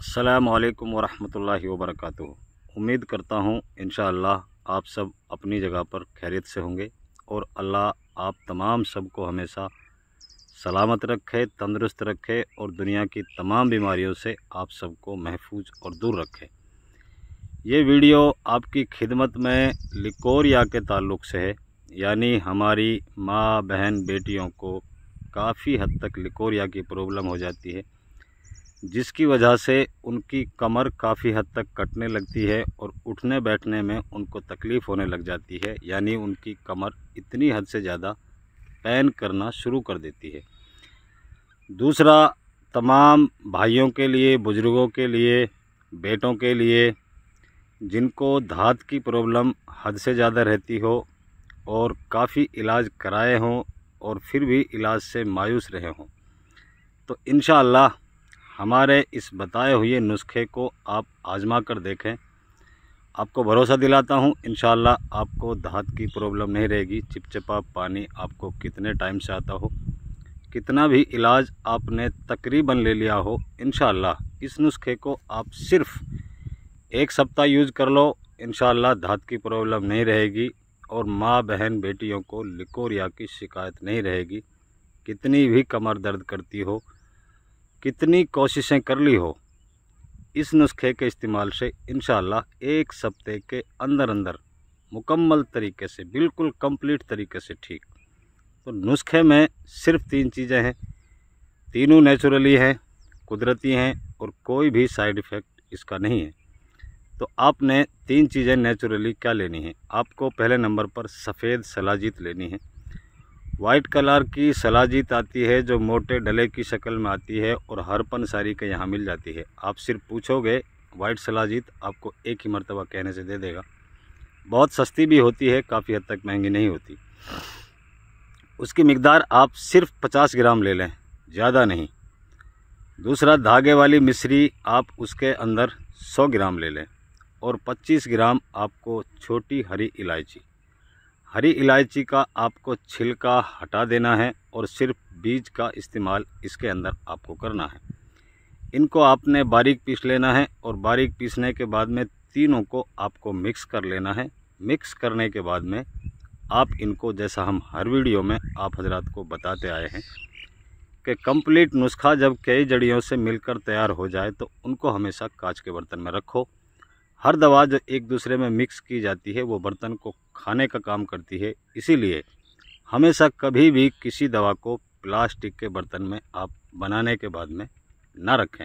अस्सलामुअलैकुम वरहमतुल्लाहि वबरकातुहू। उम्मीद करता हूँ इंशाअल्लाह आप सब अपनी जगह पर खैरियत से होंगे और अल्लाह आप तमाम सबको हमेशा सलामत रखे, तंदुरुस्त रखे और दुनिया की तमाम बीमारियों से आप सबको महफूज और दूर रखे। ये वीडियो आपकी खिदमत में लिकोरिया के ताल्लुक़ से है, यानी हमारी माँ बहन बेटियों को काफ़ी हद तक लिकोरिया की प्रॉब्लम हो जाती है, जिसकी वजह से उनकी कमर काफ़ी हद तक कटने लगती है और उठने बैठने में उनको तकलीफ़ होने लग जाती है, यानी उनकी कमर इतनी हद से ज़्यादा पेन करना शुरू कर देती है। दूसरा, तमाम भाइयों के लिए, बुज़ुर्गों के लिए, बेटों के लिए जिनको धात की प्रॉब्लम हद से ज़्यादा रहती हो और काफ़ी इलाज कराए हों और फिर भी इलाज से मायूस रहे हों, तो इंशाअल्लाह हमारे इस बताए हुए नुस्खे को आप आज़मा कर देखें। आपको भरोसा दिलाता हूँ इंशाअल्लाह आपको धात की प्रॉब्लम नहीं रहेगी। चिपचिपा पानी आपको कितने टाइम से आता हो, कितना भी इलाज आपने तकरीबन ले लिया हो, इंशाअल्लाह इस नुस्खे को आप सिर्फ़ 1 सप्ताह यूज़ कर लो, इंशाअल्लाह धात की प्रॉब्लम नहीं रहेगी और माँ बहन बेटियों को लिकोरिया की शिकायत नहीं रहेगी। कितनी भी कमर दर्द करती हो, कितनी कोशिशें कर ली हो, इस नुस्खे के इस्तेमाल से इंशाअल्लाह 1 सप्ते के अंदर अंदर मुकम्मल तरीके से, बिल्कुल कंप्लीट तरीके से ठीक। तो नुस्खे में सिर्फ 3 चीज़ें हैं, तीनों नेचुरली हैं, कुदरती हैं और कोई भी साइड इफ़ेक्ट इसका नहीं है। तो आपने 3 चीज़ें नेचुरली क्या लेनी है। आपको पहले नंबर पर सफ़ेद सलाजीत लेनी है। वाइट कलर की सलाजीत आती है जो मोटे डले की शक्ल में आती है और हर पंसारी के यहाँ मिल जाती है। आप सिर्फ पूछोगे वाइट सलाजीत, आपको एक ही मरतबा कहने से दे देगा। बहुत सस्ती भी होती है, काफ़ी हद तक महंगी नहीं होती। उसकी मिकदार आप सिर्फ 50 ग्राम ले लें, ज़्यादा नहीं। दूसरा, धागे वाली मिश्री आप उसके अंदर 100 ग्राम ले लें और 25 ग्राम आपको छोटी हरी इलायची। हरी इलायची का आपको छिलका हटा देना है और सिर्फ बीज का इस्तेमाल इसके अंदर आपको करना है। इनको आपने बारीक पीस लेना है और बारीक पीसने के बाद में तीनों को आपको मिक्स कर लेना है। मिक्स करने के बाद में आप इनको, जैसा हम हर वीडियो में आप हजरात को बताते आए हैं कि कंप्लीट नुस्खा जब कई जड़ियों से मिलकर तैयार हो जाए तो उनको हमेशा कांच के बर्तन में रखो। हर दवा जो एक दूसरे में मिक्स की जाती है वो बर्तन को खाने का काम करती है, इसीलिए हमेशा कभी भी किसी दवा को प्लास्टिक के बर्तन में आप बनाने के बाद में ना रखें।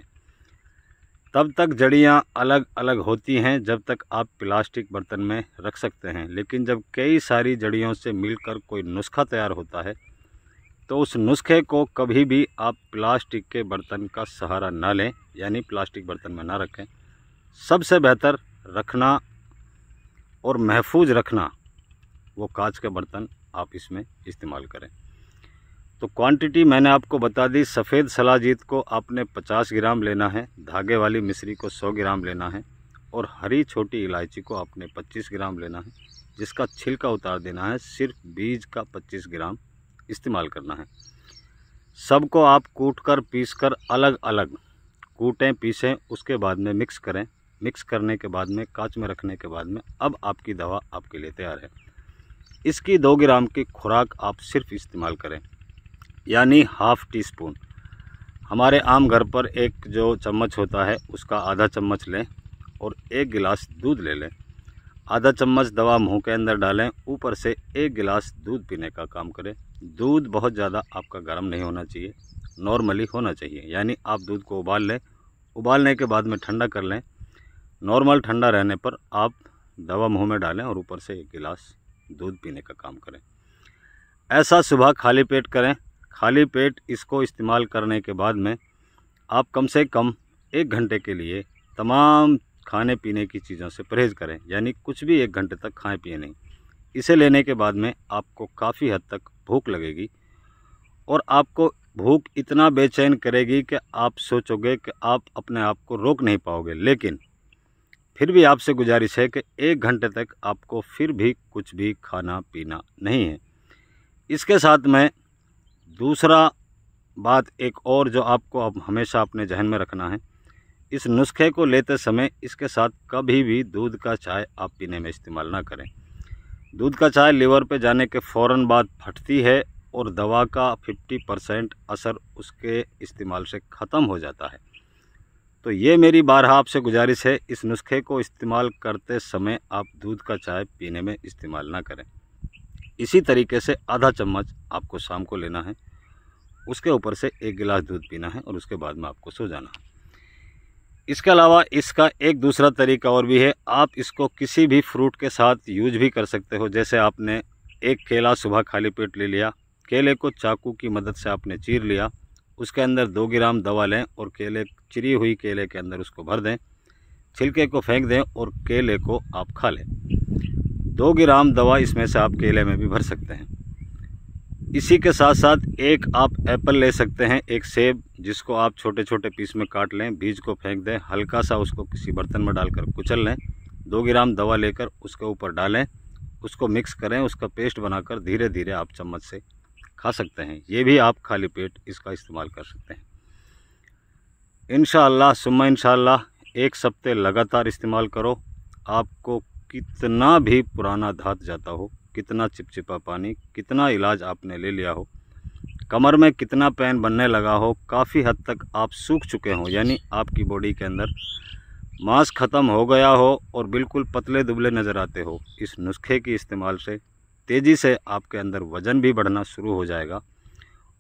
तब तक जड़ियाँ अलग अलग होती हैं जब तक आप प्लास्टिक बर्तन में रख सकते हैं, लेकिन जब कई सारी जड़ियों से मिलकर कोई नुस्खा तैयार होता है तो उस नुस्खे को कभी भी आप प्लास्टिक के बर्तन का सहारा ना लें, यानी प्लास्टिक बर्तन में ना रखें। सबसे बेहतर रखना और महफूज रखना वो कांच के बर्तन आप इसमें इस्तेमाल करें। तो क्वांटिटी मैंने आपको बता दी। सफ़ेद सलाजीत को आपने 50 ग्राम लेना है, धागे वाली मिश्री को 100 ग्राम लेना है और हरी छोटी इलायची को आपने 25 ग्राम लेना है, जिसका छिलका उतार देना है। सिर्फ बीज का 25 ग्राम इस्तेमाल करना है। सबको आप कूटकर पीसकर अलग अलग कूटें, पीसें, उसके बाद में मिक्स करें। मिक्स करने के बाद में कांच में रखने के बाद में अब आपकी दवा आपके लिए तैयार है। इसकी 2 ग्राम की खुराक आप सिर्फ इस्तेमाल करें, यानी ½ टी स्पून। हमारे आम घर पर एक जो चम्मच होता है उसका आधा चम्मच लें और 1 गिलास दूध ले लें। आधा चम्मच दवा मुंह के अंदर डालें, ऊपर से 1 गिलास दूध पीने का काम करें। दूध बहुत ज़्यादा आपका गर्म नहीं होना चाहिए, नॉर्मली होना चाहिए, यानी आप दूध को उबाल लें, उबालने के बाद में ठंडा कर लें। नॉर्मल ठंडा रहने पर आप दवा मुंह में डालें और ऊपर से 1 गिलास दूध पीने का काम करें। ऐसा सुबह खाली पेट करें। खाली पेट इसको इस्तेमाल करने के बाद में आप कम से कम 1 घंटे के लिए तमाम खाने पीने की चीज़ों से परहेज़ करें, यानी कुछ भी 1 घंटे तक खाएं पिए नहीं। इसे लेने के बाद में आपको काफ़ी हद तक भूख लगेगी और आपको भूख इतना बेचैन करेगी कि आप सोचोगे कि आप अपने आप को रोक नहीं पाओगे। लेकिन फिर भी आपसे गुजारिश है कि 1 घंटे तक आपको फिर भी कुछ भी खाना पीना नहीं है। इसके साथ में दूसरा बात एक और जो आपको अब हमेशा अपने जहन में रखना है इस नुस्खे को लेते समय इसके साथ कभी भी दूध का चाय आप पीने में इस्तेमाल ना करें। दूध का चाय लीवर पे जाने के फ़ौरन बाद फटती है और दवा का 50% असर उसके इस्तेमाल से ख़त्म हो जाता है। तो ये मेरी बारहा आपसे गुजारिश है, इस नुस्खे को इस्तेमाल करते समय आप दूध का चाय पीने में इस्तेमाल ना करें। इसी तरीके से आधा चम्मच आपको शाम को लेना है, उसके ऊपर से 1 गिलास दूध पीना है और उसके बाद में आपको सो जाना है। इसके अलावा इसका एक दूसरा तरीका और भी है, आप इसको किसी भी फ्रूट के साथ यूज भी कर सकते हो। जैसे आपने एक केला सुबह खाली पेट ले लिया, केले को चाकू की मदद से आपने चीर लिया, उसके अंदर 2 ग्राम दवा लें और चिरी हुई केले के अंदर उसको भर दें, छिलके को फेंक दें और केले को आप खा लें। 2 ग्राम दवा इसमें से आप केले में भी भर सकते हैं। इसी के साथ साथ एक आप एप्पल ले सकते हैं, एक सेब, जिसको आप छोटे छोटे पीस में काट लें, बीज को फेंक दें, हल्का सा उसको किसी बर्तन में डालकर कुचल लें, 2 ग्राम दवा लेकर उसके ऊपर डालें, उसको मिक्स करें, उसका पेस्ट बनाकर धीरे धीरे आप चम्मच से खा सकते हैं। ये भी आप खाली पेट इसका इस्तेमाल कर सकते हैं। इंशाअल्लाह सुम्मा इंशाअल्लाह 1 हफ्ते लगातार इस्तेमाल करो। आपको कितना भी पुराना धात जाता हो, कितना चिपचिपा पानी, कितना इलाज आपने ले लिया हो, कमर में कितना पेन बनने लगा हो, काफ़ी हद तक आप सूख चुके हो, यानी आपकी बॉडी के अंदर मांस ख़त्म हो गया हो और बिल्कुल पतले दुबले नज़र आते हो, इस नुस्खे के इस्तेमाल से तेज़ी से आपके अंदर वज़न भी बढ़ना शुरू हो जाएगा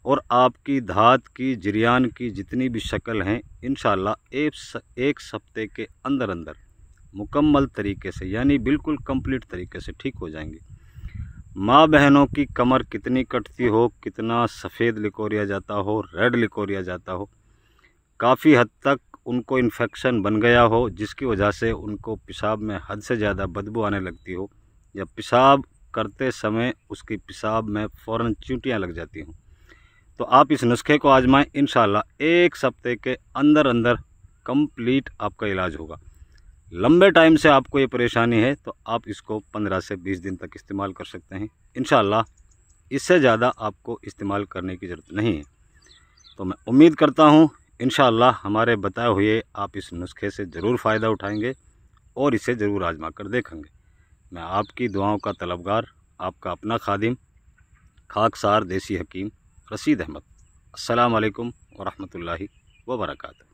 और आपकी धात की, जरियान की जितनी भी शक्ल हैं, इंशाअल्लाह 1 हफ्ते के अंदर अंदर मुकम्मल तरीके से, यानी बिल्कुल कंप्लीट तरीके से ठीक हो जाएंगी। माँ बहनों की कमर कितनी कटती हो, कितना सफ़ेद लिकोरिया जाता हो, रेड लिकोरिया जाता हो, काफ़ी हद तक उनको इन्फेक्शन बन गया हो, जिसकी वजह से उनको पेशाब में हद से ज़्यादा बदबू आने लगती हो, या पेशाब करते समय उसकी पेशाब में फ़ौरन चींटियाँ लग जाती हों, तो आप इस नुस्खे को आजमाएं। इंशाअल्लाह 1 हफ्ते के अंदर अंदर कंप्लीट आपका इलाज होगा। लंबे टाइम से आपको ये परेशानी है तो आप इसको 15 से 20 दिन तक इस्तेमाल कर सकते हैं। इंशाअल्लाह इससे ज़्यादा आपको इस्तेमाल करने की ज़रूरत नहीं है। तो मैं उम्मीद करता हूँ इंशाअल्लाह हमारे बताए हुए आप इस नुस्खे से ज़रूर फ़ायदा उठाएंगे और इसे ज़रूर आजमा कर देखेंगे। मैं आपकी दुआओं का तलबगार, आपका अपना खादिम, खाकसार देसी हकीम रशीद अहमद। अस्सलाम वालेकुम व रहमतुल्लाहि व बरकातहू।